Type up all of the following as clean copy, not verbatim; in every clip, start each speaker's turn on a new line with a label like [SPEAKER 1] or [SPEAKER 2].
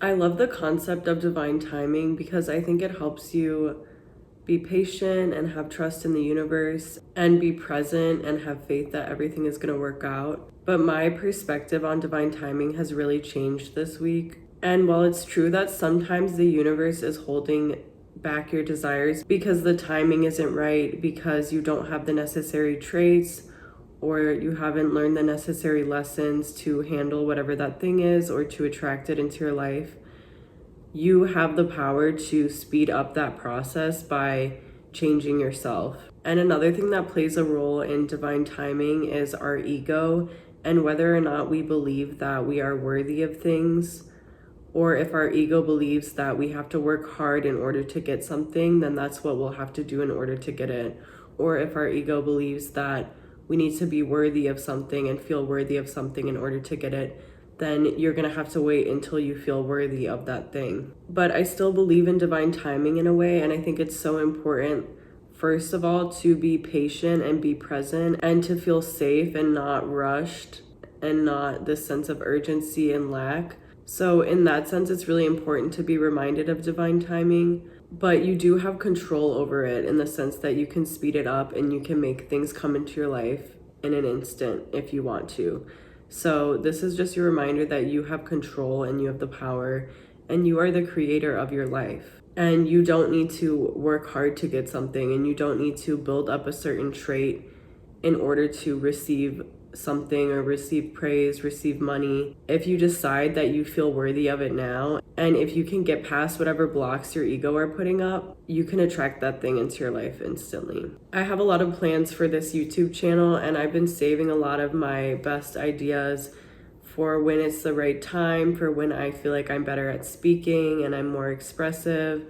[SPEAKER 1] I love the concept of divine timing because I think it helps you be patient and have trust in the universe and be present and have faith that everything is going to work out. But my perspective on divine timing has really changed this week. And while it's true that sometimes the universe is holding back your desires because the timing isn't right, because you don't have the necessary traits, or you haven't learned the necessary lessons to handle whatever that thing is or to attract it into your life, you have the power to speed up that process by changing yourself. And another thing that plays a role in divine timing is our ego and whether or not we believe that we are worthy of things, or if our ego believes that we have to work hard in order to get something, then that's what we'll have to do in order to get it. Or if our ego believes that we need to be worthy of something and feel worthy of something in order to get it, then you're gonna have to wait until you feel worthy of that thing. But I still believe in divine timing in a way, and I think it's so important, first of all, to be patient and be present and to feel safe and not rushed and not this sense of urgency and lack. So in that sense, it's really important to be reminded of divine timing, but you do have control over it in the sense that you can speed it up and you can make things come into your life in an instant if you want to. So this is just your reminder that you have control and you have the power and you are the creator of your life. And you don't need to work hard to get something, and you don't need to build up a certain trait in order to receive something or receive praise, receive money. If you decide that you feel worthy of it now, and if you can get past whatever blocks your ego are putting up, you can attract that thing into your life instantly. I have a lot of plans for this YouTube channel, and I've been saving a lot of my best ideas for when it's the right time, for when I feel like I'm better at speaking and I'm more expressive.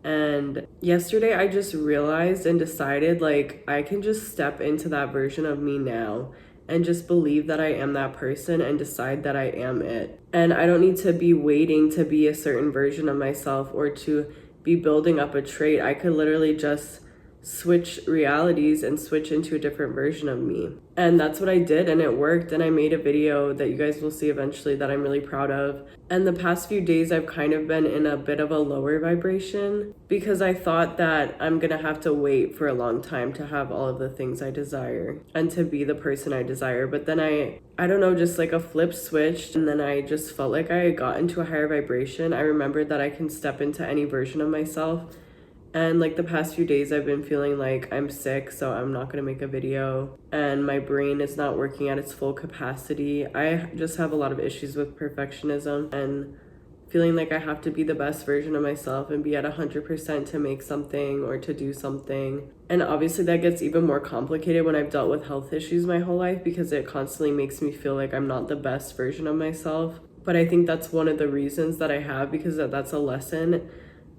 [SPEAKER 1] And yesterday I just realized and decided like I can just step into that version of me now and just believe that I am that person and decide that I am it. And I don't need to be waiting to be a certain version of myself or to be building up a trait. I could literally just switch realities and switch into a different version of me. And that's what I did, and it worked. And I made a video that you guys will see eventually that I'm really proud of. And the past few days I've kind of been in a bit of a lower vibration because I thought that I'm gonna have to wait for a long time to have all of the things I desire and to be the person I desire. But then I don't know, just like a flip switched, and then I just felt like I got into a higher vibration. I remembered that I can step into any version of myself. And like the past few days I've been feeling like I'm sick, so I'm not gonna make a video, and my brain is not working at its full capacity. I just have a lot of issues with perfectionism and feeling like I have to be the best version of myself and be at 100% to make something or to do something. And obviously that gets even more complicated when I've dealt with health issues my whole life, because it constantly makes me feel like I'm not the best version of myself. But I think that's one of the reasons that I have, because that's a lesson.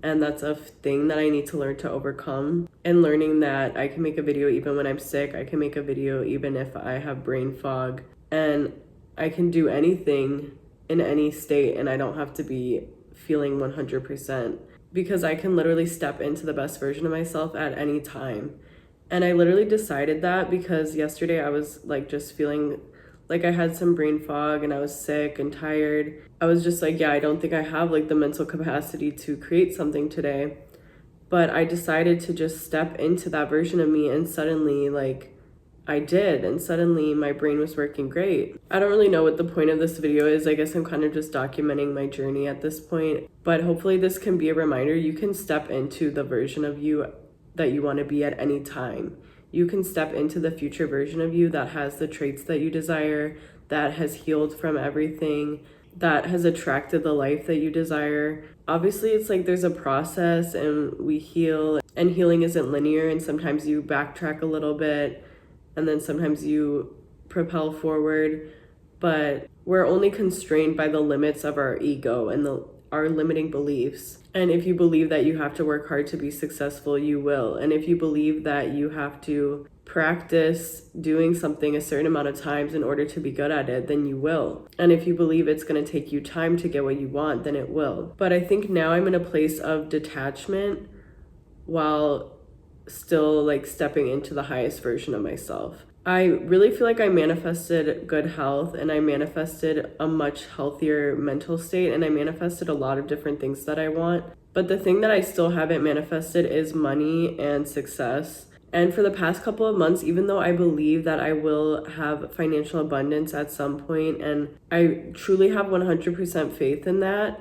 [SPEAKER 1] And that's a thing that I need to learn to overcome. And learning that I can make a video even when I'm sick. I can make a video even if I have brain fog. And I can do anything in any state, and I don't have to be feeling 100%. Because I can literally step into the best version of myself at any time. And I literally decided that because yesterday I was like just feeling like I had some brain fog and I was sick and tired. I was just like, yeah, I don't think I have like the mental capacity to create something today. But I decided to just step into that version of me, and suddenly like I did, and suddenly my brain was working great. I don't really know what the point of this video is. I guess I'm kind of just documenting my journey at this point. But hopefully this can be a reminder. You can step into the version of you that you want to be at any time. You can step into the future version of you that has the traits that you desire, that has healed from everything, that has attracted the life that you desire. Obviously, it's like there's a process and we heal, and healing isn't linear, and sometimes you backtrack a little bit and then sometimes you propel forward, but we're only constrained by the limits of our ego and our limiting beliefs. And if you believe that you have to work hard to be successful, you will. And if you believe that you have to practice doing something a certain amount of times in order to be good at it, then you will. And if you believe it's going to take you time to get what you want, then it will. But I think now I'm in a place of detachment while still like stepping into the highest version of myself. I really feel like I manifested good health, and I manifested a much healthier mental state, and I manifested a lot of different things that I want. But the thing that I still haven't manifested is money and success. And for the past couple of months, even though I believe that I will have financial abundance at some point, and I truly have 100% faith in that,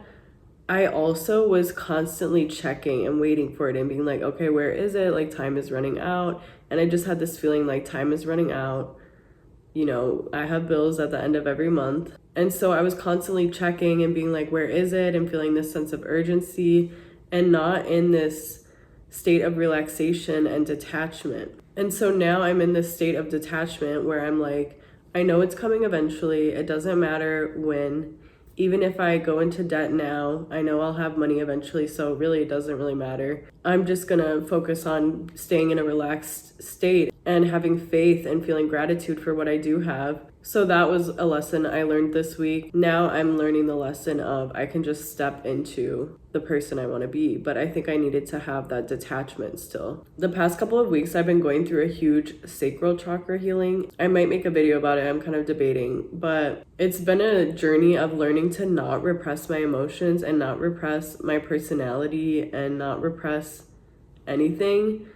[SPEAKER 1] I also was constantly checking and waiting for it and being like, okay, where is it? Like, time is running out. And I just had this feeling like time is running out. You know, I have bills at the end of every month. And so I was constantly checking and being like, where is it? And feeling this sense of urgency and not in this state of relaxation and detachment. And so now I'm in this state of detachment where I'm like, I know it's coming eventually. It doesn't matter when. Even if I go into debt now, I know I'll have money eventually, so really it doesn't really matter. I'm just gonna focus on staying in a relaxed state and having faith and feeling gratitude for what I do have. So that was a lesson I learned this week. Now I'm learning the lesson of I can just step into the person I want to be, but I think I needed to have that detachment still. The past couple of weeks I've been going through a huge sacral chakra healing. I might make a video about it, I'm kind of debating, but it's been a journey of learning to not repress my emotions and not repress my personality and not repress anything,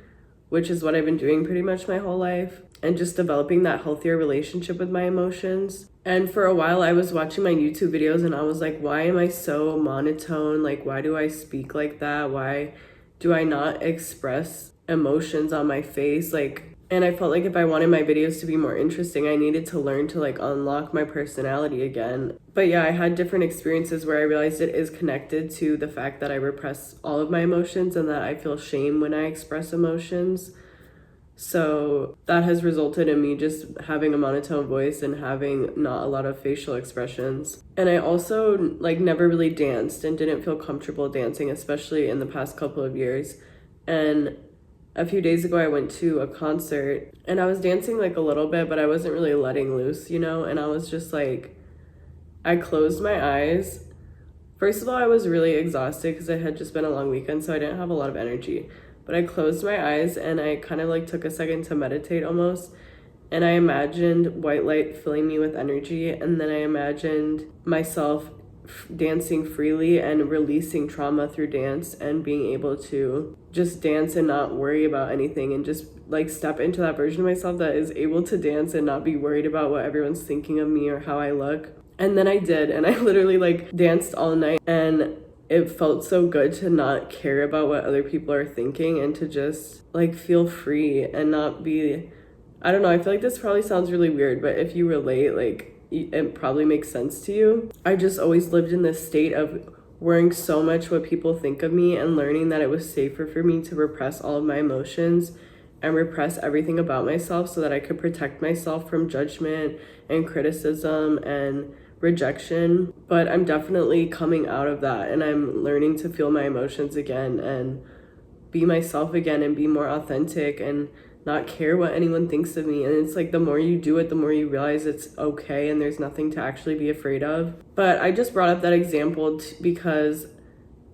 [SPEAKER 1] which is what I've been doing pretty much my whole life, and just developing that healthier relationship with my emotions. And for a while I was watching my YouTube videos and I was like, why am I so monotone? Like, why do I speak like that? Why do I not express emotions on my face? Like, and I felt like if I wanted my videos to be more interesting, I needed to learn to like unlock my personality again. But yeah, I had different experiences where I realized it is connected to the fact that I repress all of my emotions and that I feel shame when I express emotions. So that has resulted in me just having a monotone voice and having not a lot of facial expressions. And I also like never really danced and didn't feel comfortable dancing, especially in the past couple of years. And a few days ago I went to a concert and I was dancing like a little bit, but I wasn't really letting loose, you know? And I was just like, I closed my eyes. First of all, I was really exhausted because it had just been a long weekend, so I didn't have a lot of energy. But I closed my eyes and I kind of like took a second to meditate almost. And I imagined white light filling me with energy. And then I imagined myself dancing freely and releasing trauma through dance and being able to just dance and not worry about anything and just like step into that version of myself that is able to dance and not be worried about what everyone's thinking of me or how I look. And then I did, and I literally like danced all night, and it felt so good to not care about what other people are thinking and to just like feel free and not be, I don't know, I feel like this probably sounds really weird, but if you relate, like it probably makes sense to you. I just always lived in this state of worrying so much what people think of me and learning that it was safer for me to repress all of my emotions and repress everything about myself so that I could protect myself from judgment and criticism and rejection. But I'm definitely coming out of that and I'm learning to feel my emotions again and be myself again and be more authentic and not care what anyone thinks of me. And it's like the more you do it, the more you realize it's okay and there's nothing to actually be afraid of. But I just brought up that example because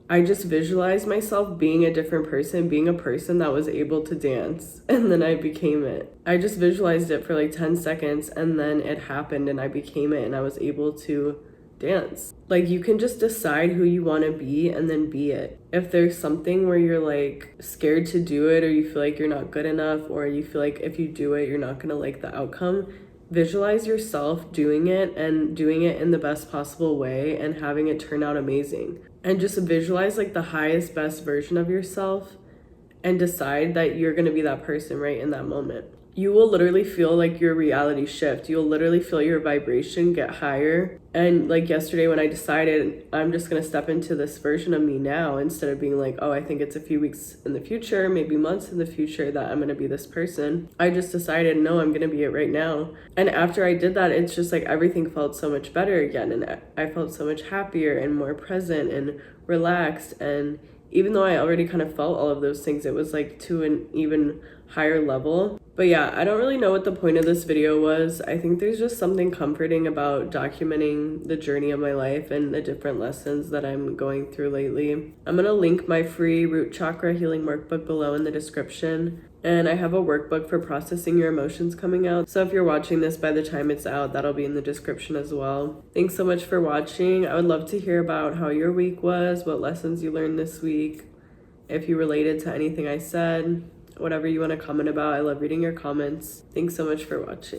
[SPEAKER 1] I just visualized myself being a different person, being a person that was able to dance, and then I became it. I just visualized it for like 10 seconds and then it happened and I became it and I was able to dance. Like, you can just decide who you want to be and then be it. If there's something where you're like scared to do it or you feel like you're not good enough or you feel like if you do it you're not going to like the outcome, visualize yourself doing it and doing it in the best possible way and having it turn out amazing. And just visualize like the highest, best version of yourself and decide that you're going to be that person right in that moment. You will literally feel like your reality shift. You'll literally feel your vibration get higher. And like yesterday when I decided I'm just going to step into this version of me now instead of being like, oh, I think it's a few weeks in the future, maybe months in the future that I'm going to be this person. I just decided, no, I'm going to be it right now. And after I did that, it's just like everything felt so much better again. And I felt so much happier and more present and relaxed. And even though I already kind of felt all of those things, it was like to an even higher level. But yeah, I don't really know what the point of this video was. I think there's just something comforting about documenting the journey of my life and the different lessons that I'm going through lately. I'm gonna link my free root chakra healing workbook below in the description. And I have a workbook for processing your emotions coming out. So if you're watching this by the time it's out, that'll be in the description as well. Thanks so much for watching. I would love to hear about how your week was, what lessons you learned this week, if you related to anything I said, whatever you want to comment about. I love reading your comments. Thanks so much for watching.